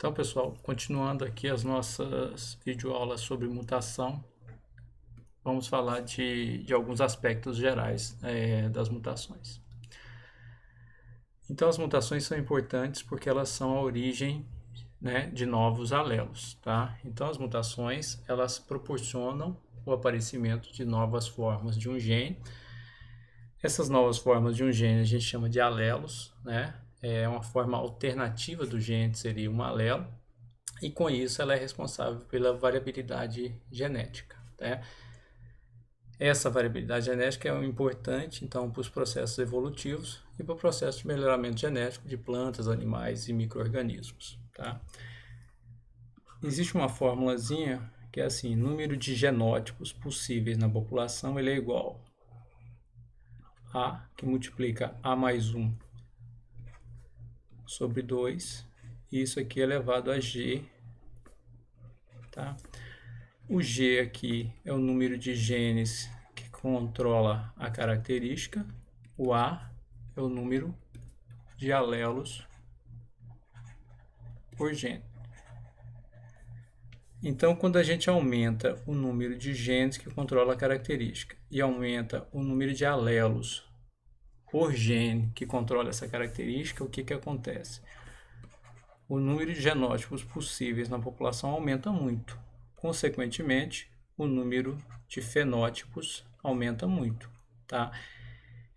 Então, pessoal, continuando aqui as nossas videoaulas sobre mutação, vamos falar de alguns aspectos gerais das mutações. Então, as mutações são importantes porque elas são a origem, né, de novos alelos, tá? Então, as mutações, elas proporcionam o aparecimento de novas formas de um gene. Essas novas formas de um gene a gente chama de alelos, né? É uma forma alternativa do gene, seria um alelo. E com isso ela é responsável pela variabilidade genética, né? Essa variabilidade genética é importante, então, para os processos evolutivos e para o processo de melhoramento genético de plantas, animais e micro-organismos, tá? Existe uma formulazinha que é assim, número de genótipos possíveis na população ele é igual a, que multiplica a mais 1 sobre 2, e isso aqui é elevado a g, tá? O G aqui é o número de genes que controla a característica. O A é o número de alelos por gene. Então, quando a gente aumenta o número de genes que controla a característica e aumenta o número de alelos por gene que controla essa característica, o que acontece? O número de genótipos possíveis na população aumenta muito. Consequentemente, o número de fenótipos aumenta muito, tá?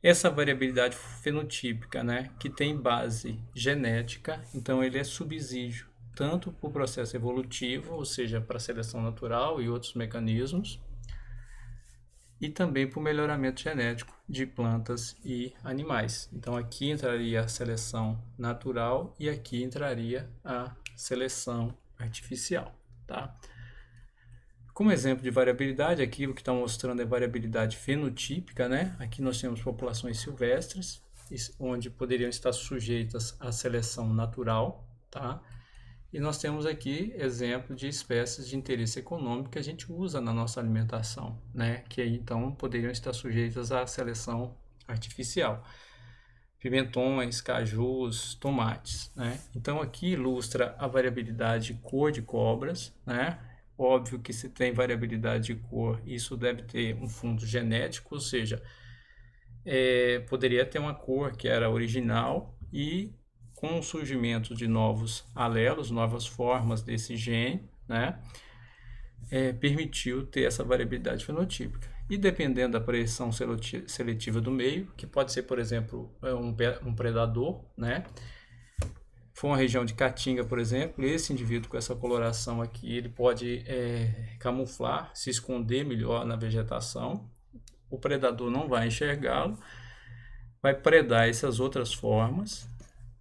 Essa variabilidade fenotípica, né, que tem base genética, então ele é subsídio tanto para o processo evolutivo, ou seja, para a seleção natural e outros mecanismos, e também para o melhoramento genético de plantas e animais. Então aqui entraria a seleção natural e aqui entraria a seleção artificial, tá? Como exemplo de variabilidade, aqui o que está mostrando é variabilidade fenotípica, né? Aqui nós temos populações silvestres, onde poderiam estar sujeitas à seleção natural, tá? E nós temos aqui exemplo de espécies de interesse econômico que a gente usa na nossa alimentação, né? Que aí então poderiam estar sujeitas à seleção artificial. Pimentões, cajus, tomates, né? Então aqui ilustra a variabilidade de cor de cobras, né? Óbvio que se tem variabilidade de cor, isso deve ter um fundo genético, ou seja, poderia ter uma cor que era original e com o surgimento de novos alelos, novas formas desse gene, né, permitiu ter essa variabilidade fenotípica. E dependendo da pressão seletiva do meio, que pode ser, por exemplo, um predador, né, for uma região de caatinga, por exemplo, esse indivíduo com essa coloração aqui, ele pode camuflar, se esconder melhor na vegetação, o predador não vai enxergá-lo, vai predar essas outras formas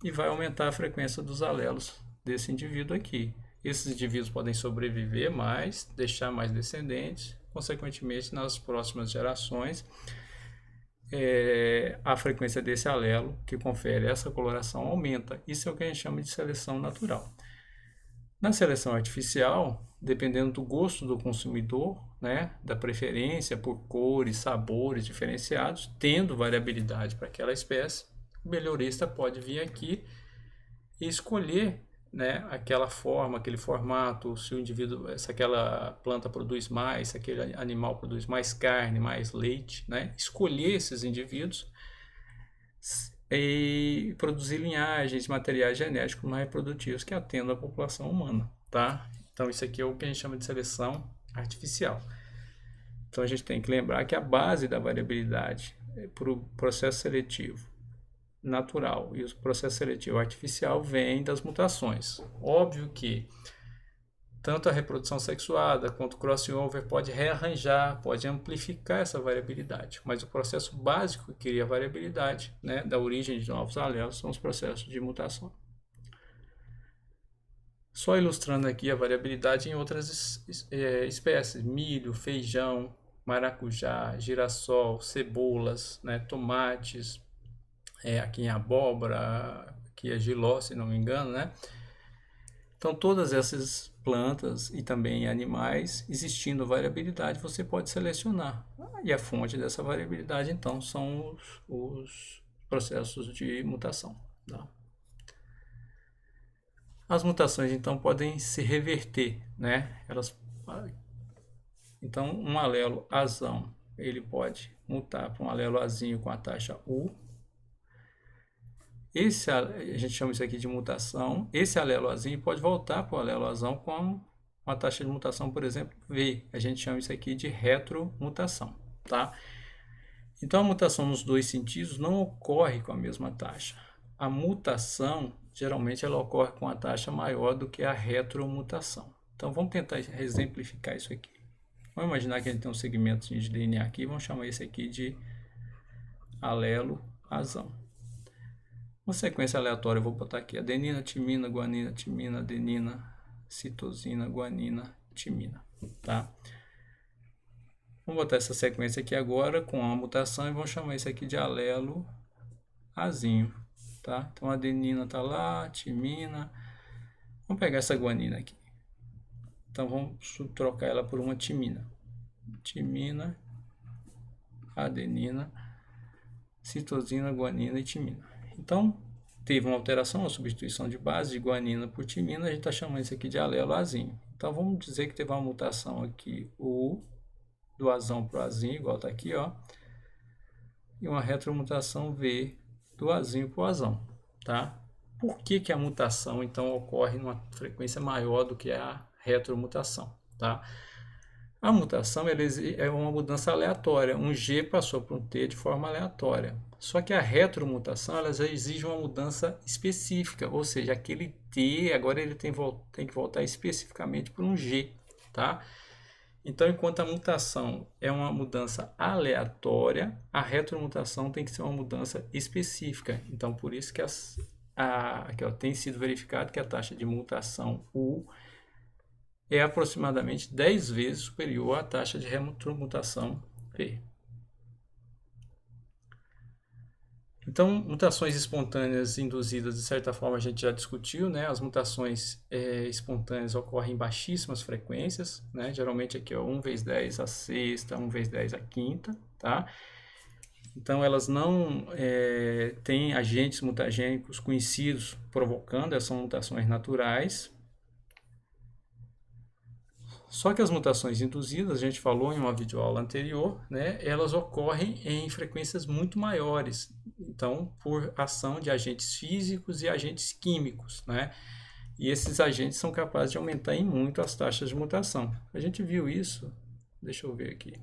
e vai aumentar a frequência dos alelos desse indivíduo aqui. Esses indivíduos podem sobreviver mais, deixar mais descendentes, consequentemente, nas próximas gerações, a frequência desse alelo que confere essa coloração aumenta. Isso é o que a gente chama de seleção natural. Na seleção artificial, dependendo do gosto do consumidor, né, da preferência por cores, sabores diferenciados, tendo variabilidade para aquela espécie, o melhorista pode vir aqui e escolher, né, aquela forma, aquele formato, se o indivíduo, se aquela planta produz mais, se aquele animal produz mais carne, mais leite, né, escolher esses indivíduos e produzir linhagens, materiais genéticos mais reprodutivos que atendam a população humana, tá? Então isso aqui é o que a gente chama de seleção artificial. Então a gente tem que lembrar que a base da variabilidade para o processo seletivo natural e o processo seletivo artificial vem das mutações. Óbvio que tanto a reprodução sexuada quanto o crossover pode rearranjar, pode amplificar essa variabilidade, mas o processo básico que cria a variabilidade, né, da origem de novos alelos, são os processos de mutação. Só ilustrando aqui a variabilidade em outras espécies, milho, feijão, maracujá, girassol, cebolas, né, tomates, aqui em abóbora, aqui é jiló, se não me engano, né? Então, todas essas plantas e também animais, existindo variabilidade, você pode selecionar. E a fonte dessa variabilidade, então, são os processos de mutação, tá? As mutações, então, podem se reverter, né? Então, um alelo azão, ele pode mutar para um alelo azinho com a taxa U. A gente chama isso aqui de mutação. Esse alelo azinho pode voltar para o alelo azão com uma taxa de mutação, por exemplo, V. A gente chama isso aqui de retromutação, tá? Então, a mutação nos dois sentidos não ocorre com a mesma taxa. A mutação, geralmente, ela ocorre com a taxa maior do que a retromutação. Então, vamos tentar exemplificar isso aqui. Vamos imaginar que a gente tem um segmento de DNA aqui, vamos chamar esse aqui de alelo azão. Uma sequência aleatória, eu vou botar aqui adenina, timina, guanina, timina, adenina, citosina, guanina, timina, tá? Vamos botar essa sequência aqui agora com a mutação e vamos chamar isso aqui de alelo azinho, tá? Então a adenina tá lá, timina. Vamos pegar essa guanina aqui. Então vamos trocar ela por uma timina. Timina, adenina, citosina, guanina e timina. Então teve uma alteração, uma substituição de base de guanina por timina, a gente está chamando isso aqui de alelo azinho. Então vamos dizer que teve uma mutação aqui, o do azão para o azinho, igual está aqui, ó, e uma retromutação V do azinho para o azão, tá? Por que que a mutação, então, ocorre numa frequência maior do que a retromutação, tá? A mutação é uma mudança aleatória, um G passou para um T de forma aleatória. Só que a retromutação, ela já exige uma mudança específica, ou seja, aquele T, agora ele tem que voltar especificamente para um G, tá? Então, enquanto a mutação é uma mudança aleatória, a retromutação tem que ser uma mudança específica. Então, por isso que aqui, ó, tem sido verificado que a taxa de mutação U é aproximadamente 10 vezes superior à taxa de retromutação V. Então, mutações espontâneas induzidas, de certa forma, a gente já discutiu, né? As mutações espontâneas ocorrem em baixíssimas frequências, né? Geralmente aqui, ó, 1 vezes 10 a sexta, 1 vezes 10 a quinta, tá? Então, elas não têm agentes mutagênicos conhecidos provocando, essas são mutações naturais. Só que as mutações induzidas, a gente falou em uma videoaula anterior, né, elas ocorrem em frequências muito maiores, então por ação de agentes físicos e agentes químicos, né? E esses agentes são capazes de aumentar em muito as taxas de mutação. A gente viu isso, deixa eu ver aqui.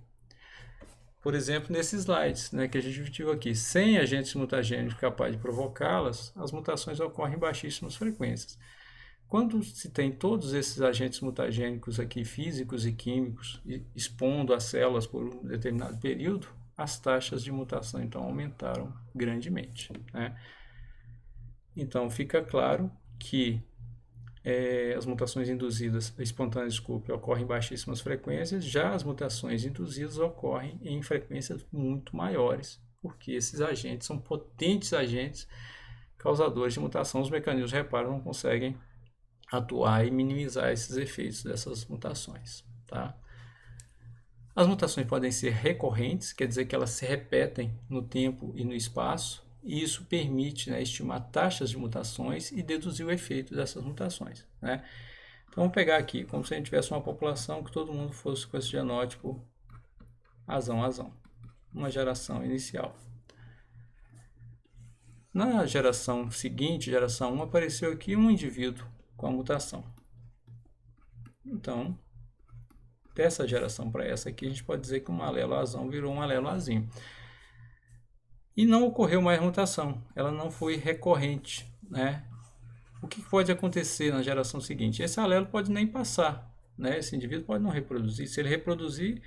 Por exemplo, nesses slides, né, que a gente viu aqui, sem agentes mutagênicos capazes de provocá-las, as mutações ocorrem em baixíssimas frequências. Quando se tem todos esses agentes mutagênicos aqui, físicos e químicos, expondo as células por um determinado período, as taxas de mutação então aumentaram grandemente, né? Então fica claro que as mutações induzidas, espontâneas, desculpe, ocorrem em baixíssimas frequências, já as mutações induzidas ocorrem em frequências muito maiores, porque esses agentes são potentes agentes causadores de mutação. Os mecanismos de reparo não conseguem atuar e minimizar esses efeitos dessas mutações, tá? As mutações podem ser recorrentes, quer dizer que elas se repetem no tempo e no espaço, e isso permite, né, estimar taxas de mutações e deduzir o efeito dessas mutações, né? Então vamos pegar aqui, como se a gente tivesse uma população que todo mundo fosse com esse genótipo azão, uma geração inicial. Na geração seguinte, geração 1, apareceu aqui um indivíduo com a mutação. Então, dessa geração para essa aqui, a gente pode dizer que um alelo azão virou um alelo azinho. E não ocorreu mais mutação, ela não foi recorrente, né? O que pode acontecer na geração seguinte? Esse alelo pode nem passar, né? Esse indivíduo pode não reproduzir. Se ele reproduzir,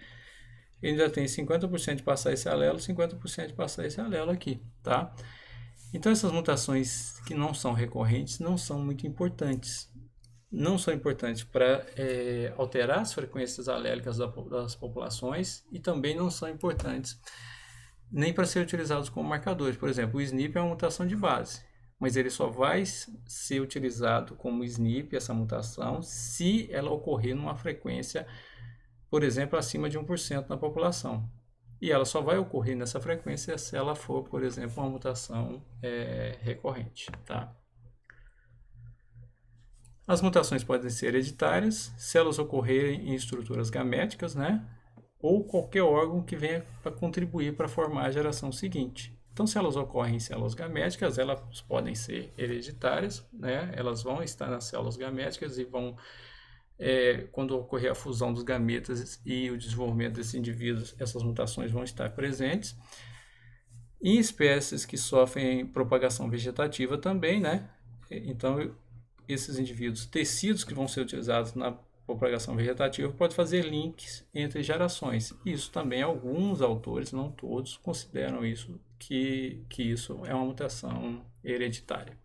ele ainda tem 50% de passar esse alelo, 50% de passar esse alelo aqui, tá? Então, essas mutações que não são recorrentes não são muito importantes. Não são importantes para alterar as frequências alélicas das populações e também não são importantes nem para ser utilizados como marcadores. Por exemplo, o SNP é uma mutação de base, mas ele só vai ser utilizado como SNP, essa mutação, se ela ocorrer numa frequência, por exemplo, acima de 1% na população. E ela só vai ocorrer nessa frequência se ela for, por exemplo, uma mutação recorrente, tá? As mutações podem ser hereditárias, se elas ocorrerem em estruturas gaméticas, né? Ou qualquer órgão que venha para contribuir para formar a geração seguinte. Então, se elas ocorrem em células gaméticas, elas podem ser hereditárias, né? Elas vão estar nas células gaméticas e vão, quando ocorrer a fusão dos gametas e o desenvolvimento desses indivíduos, essas mutações vão estar presentes. Em espécies que sofrem propagação vegetativa também, né? Então, esses indivíduos, tecidos que vão ser utilizados na propagação vegetativa, pode fazer links entre gerações. Isso também alguns autores, não todos, consideram isso que isso é uma mutação hereditária.